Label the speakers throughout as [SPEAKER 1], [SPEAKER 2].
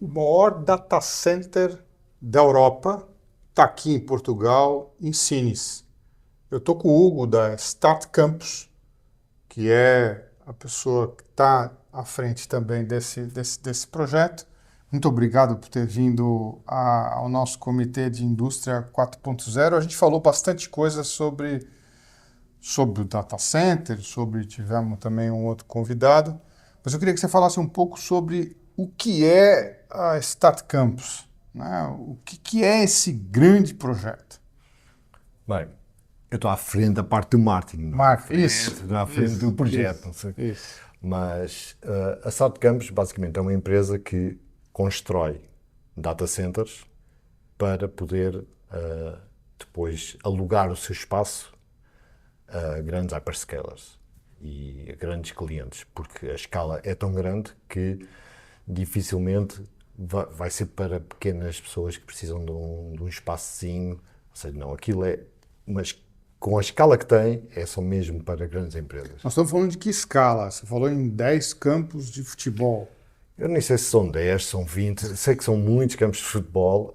[SPEAKER 1] O maior data center da Europa está aqui em Portugal, em Sines. Eu estou com o Hugo da Start Campus, que é a pessoa que está à frente também desse projeto. Muito obrigado por ter vindo ao nosso Comitê de Indústria 4.0. A gente falou bastante coisa sobre o data center, tivemos também um outro convidado, mas eu queria que você falasse um pouco sobre o que é a Start Campus, né? O que é esse grande projeto?
[SPEAKER 2] Bem, eu estou à frente da parte do marketing, não à
[SPEAKER 1] Marco,
[SPEAKER 2] frente,
[SPEAKER 1] isso,
[SPEAKER 2] estou à frente do
[SPEAKER 1] isso,
[SPEAKER 2] projeto,
[SPEAKER 1] isso,
[SPEAKER 2] não sei.
[SPEAKER 1] isso.
[SPEAKER 2] Mas a Salto Campos basicamente é uma empresa que constrói data centers para poder depois alugar o seu espaço a grandes hyperscalers e a grandes clientes, porque a escala é tão grande que dificilmente vai ser para pequenas pessoas que precisam de um espaçozinho. Ou seja, não, aquilo é. Mas com a escala que tem, é só mesmo para grandes empresas.
[SPEAKER 1] Nós estamos falando de que escala? Você falou em 10 campos de futebol.
[SPEAKER 2] Eu nem sei se são 10, são 20, sei que são muitos campos de futebol.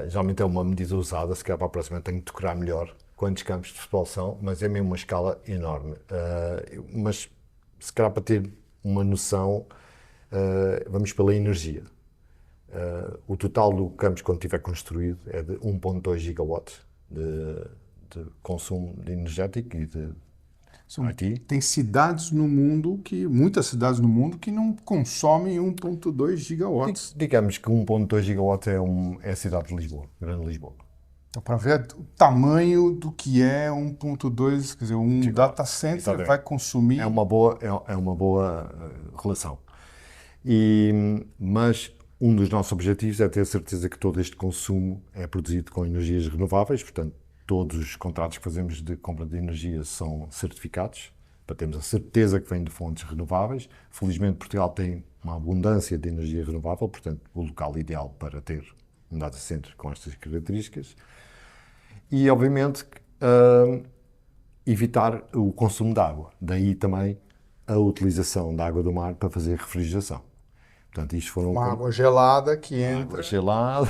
[SPEAKER 2] Geralmente é uma medida usada, se calhar para a próxima tenho que decorar melhor quantos campos de futebol são, mas é mesmo uma escala enorme. Mas se calhar para ter uma noção, vamos pela energia. O total do campus, quando estiver construído, é de 1,2 gigawatts de consumo de energético e de IT.
[SPEAKER 1] Tem cidades no mundo muitas cidades no mundo que não consomem 1,2 gigawatts.
[SPEAKER 2] Digamos que 1,2 gigawatts é a cidade de Lisboa, Grande Lisboa.
[SPEAKER 1] Então, para ver o tamanho do que é 1,2, quer dizer, um data center
[SPEAKER 2] Exatamente.
[SPEAKER 1] vai consumir.
[SPEAKER 2] É uma boa relação. Mas um dos nossos objetivos é ter certeza que todo este consumo é produzido com energias renováveis, portanto, todos os contratos que fazemos de compra de energia são certificados, para termos a certeza que vêm de fontes renováveis. Felizmente, Portugal tem uma abundância de energia renovável, portanto, o local ideal para ter um data center com estas características. E, obviamente, evitar o consumo de água. Daí também a utilização da água do mar para fazer refrigeração. Portanto, isto foram
[SPEAKER 1] Uma água gelada que entra.
[SPEAKER 2] água gelada,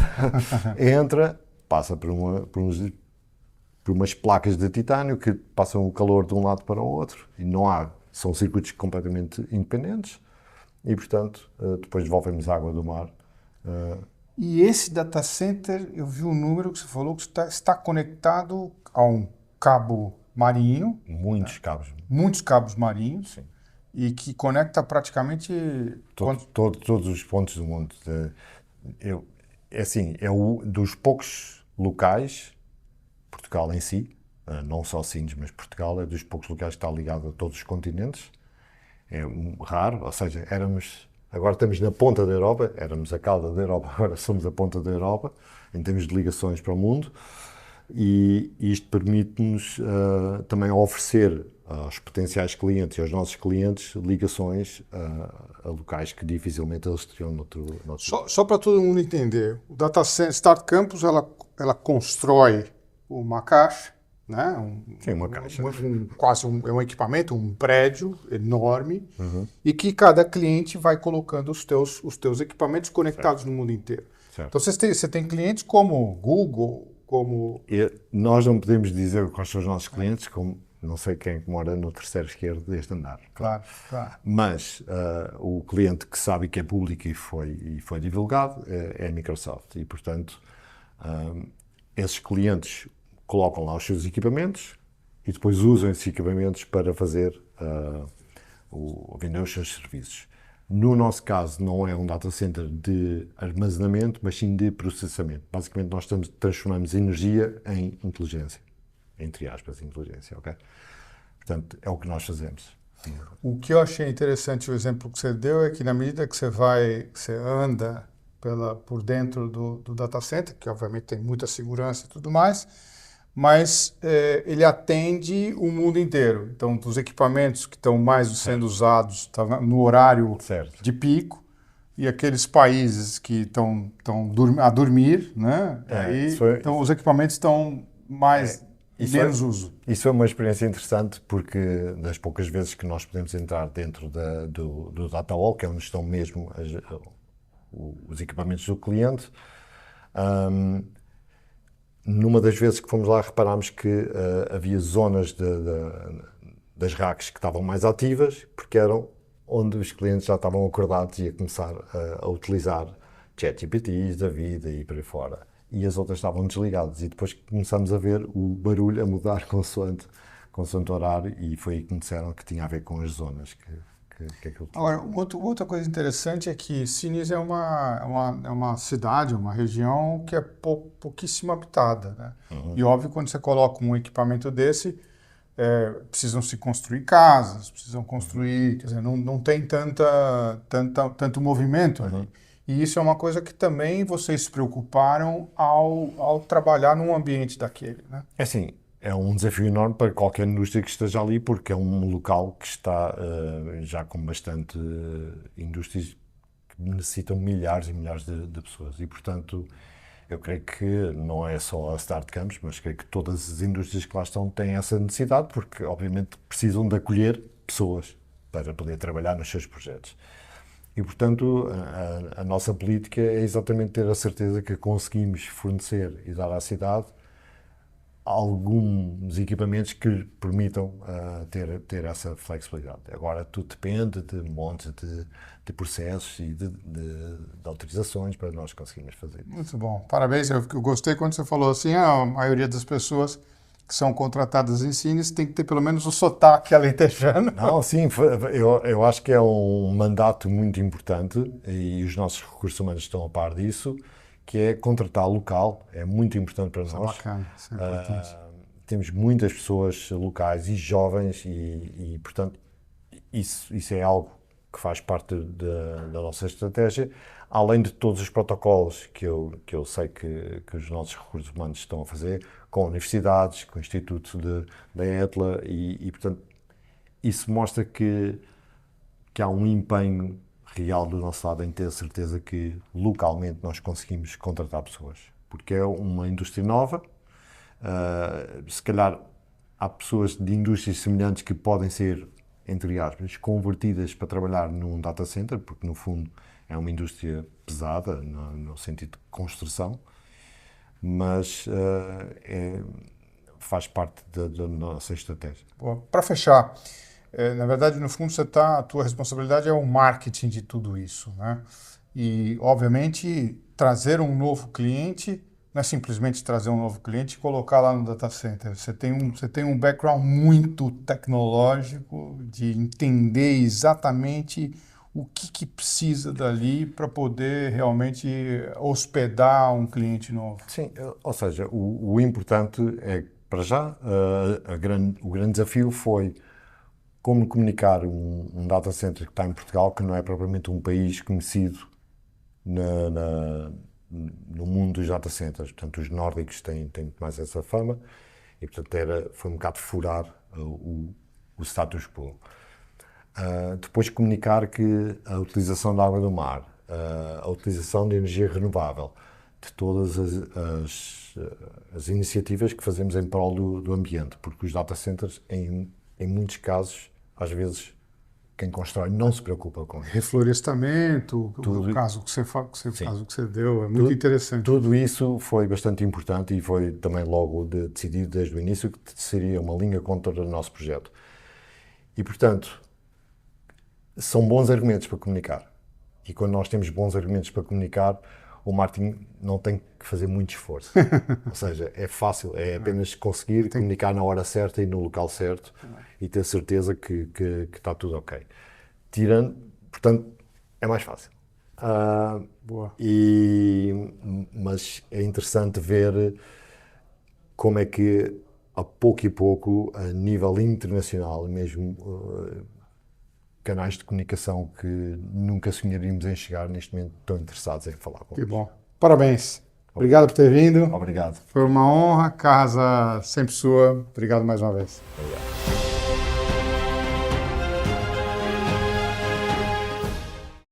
[SPEAKER 2] entra, passa por umas placas de titânio que passam o calor de um lado para o outro e não há, são circuitos completamente independentes e, portanto, depois devolvemos a água do mar.
[SPEAKER 1] E esse data center, eu vi o número que você falou que está conectado a um cabo marinho,
[SPEAKER 2] Muitos cabos.
[SPEAKER 1] muitos cabos marinhos,
[SPEAKER 2] Sim.
[SPEAKER 1] e que conecta praticamente.
[SPEAKER 2] Todos os pontos do mundo. É assim, dos poucos locais, Portugal em si, não só Sines, mas Portugal é dos poucos locais que está ligado a todos os continentes. É raro, ou seja, agora estamos na ponta da Europa, éramos a cauda da Europa, agora somos a ponta da Europa, em termos de ligações para o mundo, e isto permite-nos também oferecer aos potenciais clientes e aos nossos clientes ligações a locais que dificilmente eles teriam noutro
[SPEAKER 1] Só para todo mundo entender, o data center Start Campus ela constrói uma caixa, né?
[SPEAKER 2] Sim, uma caixa.
[SPEAKER 1] É um equipamento, um prédio enorme, e que cada cliente vai colocando os teus equipamentos conectados no mundo inteiro.
[SPEAKER 2] Certo.
[SPEAKER 1] Então você tem clientes como Google, como.
[SPEAKER 2] E nós não podemos dizer quais são os nossos clientes, como não sei quem é que mora no terceiro esquerdo deste andar.
[SPEAKER 1] Claro, claro.
[SPEAKER 2] Mas o cliente que sabe que é público e foi divulgado é a Microsoft. E, portanto, esses clientes colocam lá os seus equipamentos e depois usam esses equipamentos para vender os seus serviços. No nosso caso, não é um data center de armazenamento, mas sim de processamento. Basicamente, nós transformamos energia em inteligência. Entre aspas, inteligência, ok? Portanto, é o que nós fazemos.
[SPEAKER 1] O que eu achei interessante, o exemplo que você deu, é que na medida que você anda por dentro do data center, que obviamente tem muita segurança e tudo mais, mas ele atende o mundo inteiro. Então, os equipamentos que estão mais sendo usados no horário
[SPEAKER 2] Certo.
[SPEAKER 1] de pico, e aqueles países que estão a dormir, né? Então, os equipamentos estão menos uso.
[SPEAKER 2] Isso foi uma experiência interessante porque das poucas vezes que nós podemos entrar dentro do Data Hall, que é onde estão mesmo os equipamentos do cliente. Numa das vezes que fomos lá, reparámos que havia zonas das racks que estavam mais ativas, porque eram onde os clientes já estavam acordados e a começar a utilizar ChatGPTs da vida e por aí fora. E as outras estavam desligadas. E depois começamos a ver o barulho a mudar consoante o horário, e foi aí que me disseram que tinha a ver com as zonas que aquilo tinha.
[SPEAKER 1] Agora, outra coisa interessante é que Sines é uma cidade, uma região que é pouquíssimo habitada, né? E óbvio, quando você coloca um equipamento desse, precisam se construir casas, precisam construir, quer dizer, não tem tanto movimento ali. E isso é uma coisa que também vocês se preocuparam ao trabalhar num ambiente daquele, né?
[SPEAKER 2] É assim, é um desafio enorme para qualquer indústria que esteja ali, porque é um local que está já com bastante indústrias que necessitam milhares e milhares de pessoas. E, portanto, eu creio que não é só a Start Campos, mas creio que todas as indústrias que lá estão têm essa necessidade, porque, obviamente, precisam de acolher pessoas para poder trabalhar nos seus projetos. E, portanto, a nossa política é exatamente ter a certeza que conseguimos fornecer e dar à cidade alguns equipamentos que permitam ter essa flexibilidade. Agora, tudo depende de montes de processos e de autorizações para nós conseguirmos fazer isso.
[SPEAKER 1] Muito bom, parabéns. Eu gostei quando você falou assim, a maioria das pessoas que são contratadas em Sines tem que ter pelo menos o sotaque alentejano.
[SPEAKER 2] Não, sim, eu acho que é um mandato muito importante e os nossos recursos humanos estão a par disso, que é contratar local, é muito importante para nós.
[SPEAKER 1] Isso é bacana, isso é importante.
[SPEAKER 2] Temos muitas pessoas locais e jovens e portanto, isso é algo que faz parte da nossa estratégia, além de todos os protocolos que eu sei que os nossos recursos humanos estão a fazer, com universidades, com o Instituto da ETLA e, portanto, isso mostra que há um empenho real do nosso lado em ter a certeza que localmente nós conseguimos contratar pessoas. Porque é uma indústria nova, se calhar há pessoas de indústrias semelhantes que podem ser, entre aspas, convertidas para trabalhar num data center, porque no fundo é uma indústria pesada, no sentido de construção, mas faz parte da nossa estratégia.
[SPEAKER 1] Para fechar, na verdade, no fundo, a tua responsabilidade é o marketing de tudo isso, né? E, obviamente, trazer um novo cliente não é simplesmente trazer um novo cliente e colocar lá no data center. Você tem um background muito tecnológico de entender exatamente o que precisa dali para poder realmente hospedar um cliente novo.
[SPEAKER 2] Sim, ou seja, o importante é, para já, o grande desafio foi como comunicar um data center que está em Portugal, que não é propriamente um país conhecido no mundo dos data centers. Portanto, os nórdicos têm muito mais essa fama e, portanto, foi um bocado furar o status quo. Depois comunicar que a utilização da água do mar, a utilização de energia renovável, de todas as iniciativas que fazemos em prol do ambiente, porque os data centers, em muitos casos, às vezes, quem constrói não se preocupa com isso.
[SPEAKER 1] Reflorestamento, o caso que você deu, é muito interessante.
[SPEAKER 2] Tudo isso foi bastante importante e foi também logo decidido desde o início que seria uma linha contra o nosso projeto. E, portanto, são bons argumentos para comunicar. E quando nós temos bons argumentos para comunicar, o marketing não tem que fazer muito esforço. Ou seja, é fácil, é apenas conseguir comunicar na hora certa e no local certo e ter certeza que está tudo ok. Portanto, é mais fácil.
[SPEAKER 1] Boa.
[SPEAKER 2] Mas é interessante ver como é que, a pouco e pouco, a nível internacional, mesmo canais de comunicação que nunca sonharíamos em chegar, neste momento estão interessados em falar com.
[SPEAKER 1] Que bom. Parabéns. Obrigado por ter vindo.
[SPEAKER 2] Obrigado.
[SPEAKER 1] Foi uma honra. Casa sempre sua. Obrigado mais uma vez.
[SPEAKER 2] Obrigado.